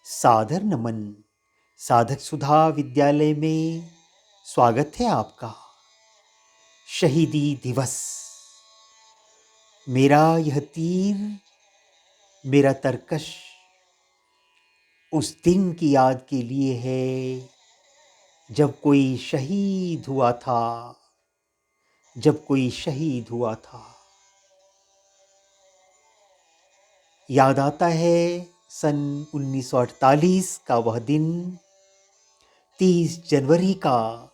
सादर नमन। साधक सुधा विद्यालय में स्वागत है आपका। शहीदी दिवस। मेरा यह तीर, मेरा तरकश उस दिन की याद के लिए है जब कोई शहीद हुआ था, जब कोई शहीद हुआ था। याद आता है सन 1948 का वह दिन, 30 जनवरी का,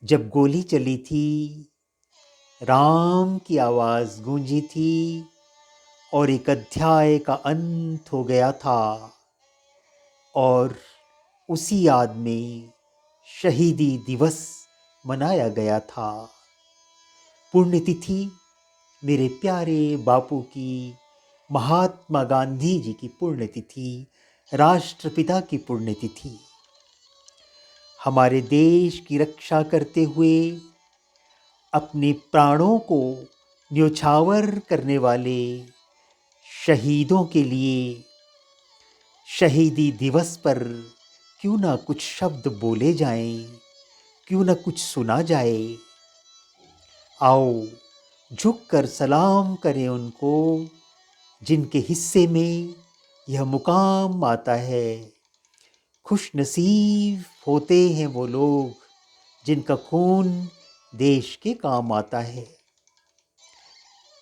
जब गोली चली थी, राम की आवाज गूंजी थी और एक अध्याय का अंत हो गया था। और उसी याद में शहीदी दिवस मनाया गया था। पुण्यतिथि मेरे प्यारे बापू की, महात्मा गांधी जी की पुण्यतिथि, राष्ट्रपिता की पुण्यतिथि। हमारे देश की रक्षा करते हुए अपने प्राणों को न्योछावर करने वाले शहीदों के लिए शहीदी दिवस पर क्यों ना कुछ शब्द बोले जाएं, क्यों ना कुछ सुना जाए। आओ झुककर सलाम करें उनको जिनके हिस्से में यह मुकाम आता है। खुश नसीब होते हैं वो लोग जिनका खून देश के काम आता है।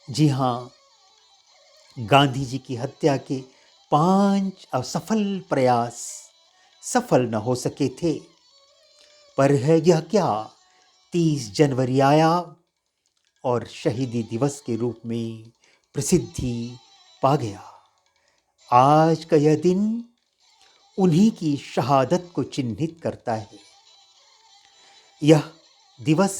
जी हाँ, गांधी जी की हत्या के 5 असफल प्रयास सफल न हो सके थे, पर है यह क्या, 30 जनवरी आया और शहीदी दिवस के रूप में प्रसिद्धि पा गया। आज का यह दिन उन्हीं की शहादत को चिन्हित करता है। यह दिवस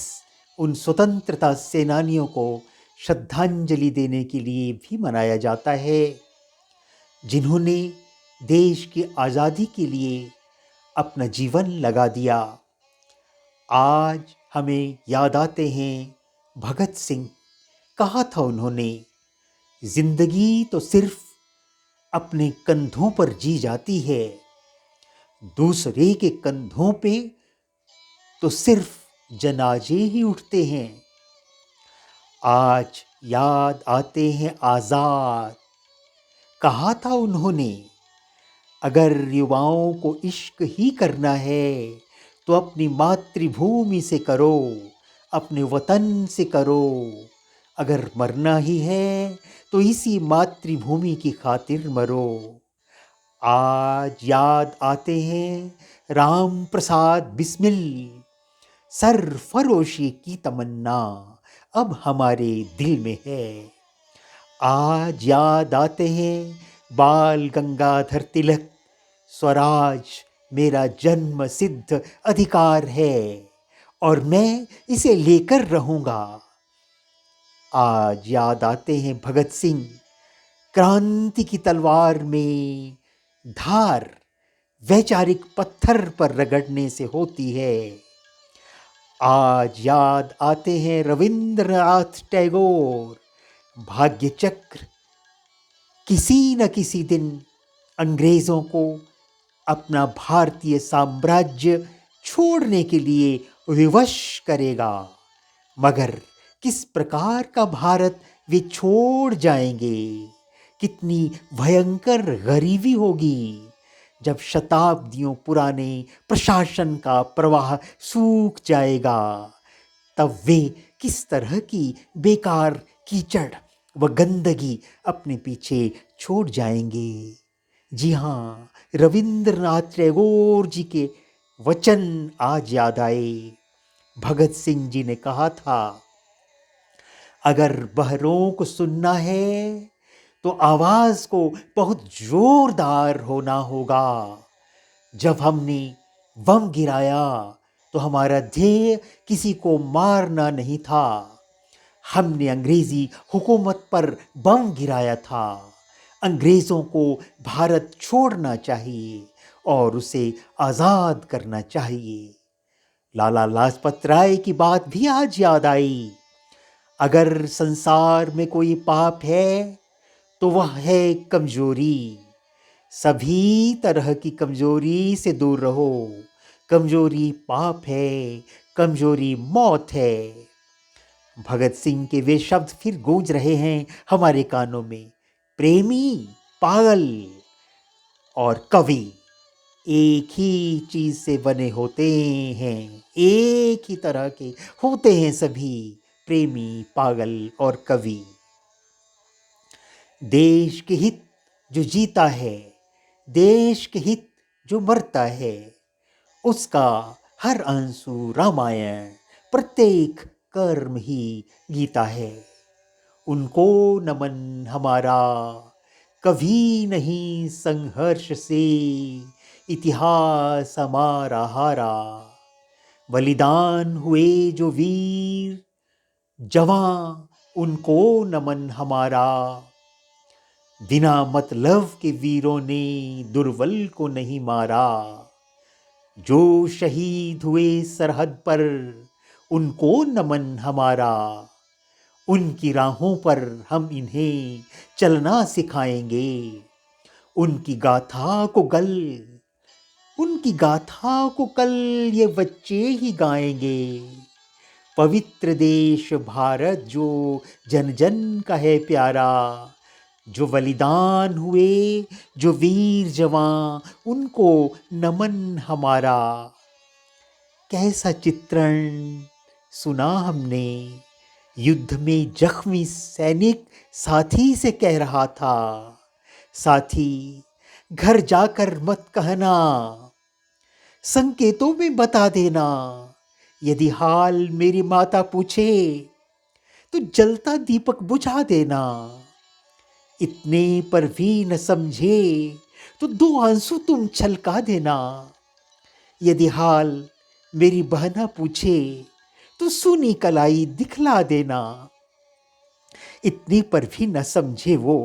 उन स्वतंत्रता सेनानियों को श्रद्धांजलि देने के लिए भी मनाया जाता है जिन्होंने देश की आज़ादी के लिए अपना जीवन लगा दिया। आज हमें याद आते हैं भगत सिंह। कहा था उन्होंने, जिंदगी तो सिर्फ अपने कंधों पर जी जाती है, दूसरे के कंधों पे तो सिर्फ जनाजे ही उठते हैं। आज याद आते हैं आजाद। कहा था उन्होंने, अगर युवाओं को इश्क ही करना है तो अपनी मातृभूमि से करो, अपने वतन से करो। अगर मरना ही है तो इसी मातृभूमि की खातिर मरो। आज याद आते हैं राम प्रसाद बिस्मिल। सरफरोशी की तमन्ना अब हमारे दिल में है। आज याद आते हैं बाल गंगाधर तिलक। स्वराज मेरा जन्म सिद्ध अधिकार है और मैं इसे लेकर रहूंगा। आज याद आते हैं भगत सिंह। क्रांति की तलवार में धार वैचारिक पत्थर पर रगड़ने से होती है। आज याद आते हैं रविंद्रनाथ टैगोर। भाग्य चक्र किसी न किसी दिन अंग्रेजों को अपना भारतीय साम्राज्य छोड़ने के लिए विवश करेगा, मगर किस प्रकार का भारत वे छोड़ जाएंगे। कितनी भयंकर गरीबी होगी जब शताब्दियों पुराने प्रशासन का प्रवाह सूख जाएगा। तब वे किस तरह की बेकार कीचड़ व गंदगी अपने पीछे छोड़ जाएंगे। जी हाँ, रविंद्रनाथ टैगोर जी के वचन आज याद आए। भगत सिंह जी ने कहा था, अगर बहरों को सुनना है तो आवाज को बहुत जोरदार होना होगा। जब हमने बम गिराया तो हमारा ध्येय किसी को मारना नहीं था। हमने अंग्रेजी हुकूमत पर बम गिराया था। अंग्रेजों को भारत छोड़ना चाहिए और उसे आजाद करना चाहिए। लाला लाजपत राय की बात भी आज याद आई। अगर संसार में कोई पाप है तो वह है कमजोरी। सभी तरह की कमजोरी से दूर रहो। कमजोरी पाप है, कमजोरी मौत है। भगत सिंह के वे शब्द फिर गूंज रहे हैं हमारे कानों में। प्रेमी, पागल और कवि एक ही चीज से बने होते हैं, एक ही तरह के होते हैं सभी, प्रेमी, पागल और कवि। देश के हित जो जीता है, देश के हित जो मरता है, उसका हर आंसू रामायण, प्रत्येक कर्म ही गीता है। उनको नमन हमारा, कभी नहीं संघर्ष से इतिहास हमारा हारा। बलिदान हुए जो वीर जवां, उनको नमन हमारा। बिना मतलब के वीरों ने दुर्बल को नहीं मारा। जो शहीद हुए सरहद पर, उनको नमन हमारा। उनकी राहों पर हम इन्हें चलना सिखाएंगे। उनकी गाथा को कल उनकी गाथा को कल ये बच्चे ही गाएंगे। पवित्र देश भारत जो जन जन का है प्यारा। जो बलिदान हुए जो वीर जवां, उनको नमन हमारा। कैसा चित्रण सुना हमने, युद्ध में जख्मी सैनिक साथी से कह रहा था, साथी घर जाकर मत कहना, संकेतों में बता देना। यदि हाल मेरी माता पूछे तो जलता दीपक बुझा देना। इतने पर भी न समझे तो दो आंसू तुम छलका देना। यदि हाल मेरी बहना पूछे तो सूनी कलाई दिखला देना। इतने पर भी न समझे वो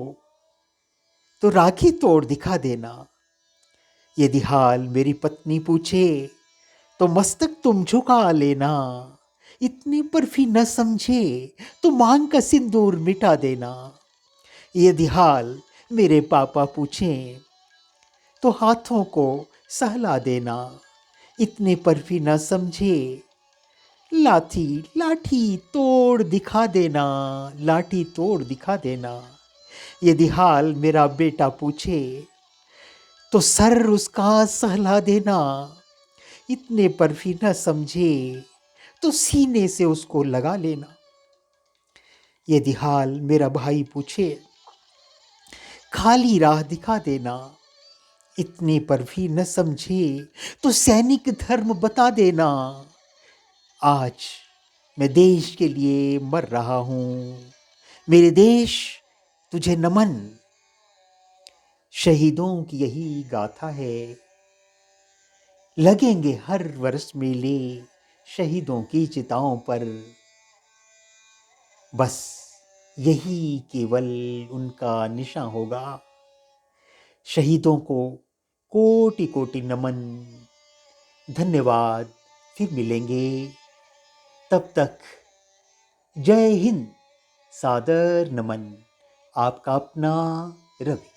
तो राखी तोड़ दिखा देना। यदि हाल मेरी पत्नी पूछे तो मस्तक तुम झुका लेना। इतने पर भी न समझे तो मांग का सिंदूर मिटा देना। यदि हाल मेरे पापा पूछें तो हाथों को सहला देना। इतने पर भी न समझे, लाठी लाठी तोड़ दिखा देना, लाठी तोड़ दिखा देना। यदि हाल मेरा बेटा पूछे तो सर उसका सहला देना। इतने पर भी न समझे तो सीने से उसको लगा लेना। यदि हाल मेरा भाई पूछे खाली राह दिखा देना। इतने पर भी न समझे तो सैनिक धर्म बता देना। आज मैं देश के लिए मर रहा हूं, मेरे देश तुझे नमन। शहीदों की यही गाथा है, लगेंगे हर वर्ष मेले शहीदों की चिताओं पर। बस यही केवल उनका निशान होगा। शहीदों को कोटि कोटि नमन। धन्यवाद, फिर मिलेंगे। तब तक जय हिंद, सादर नमन। आपका अपना रवि।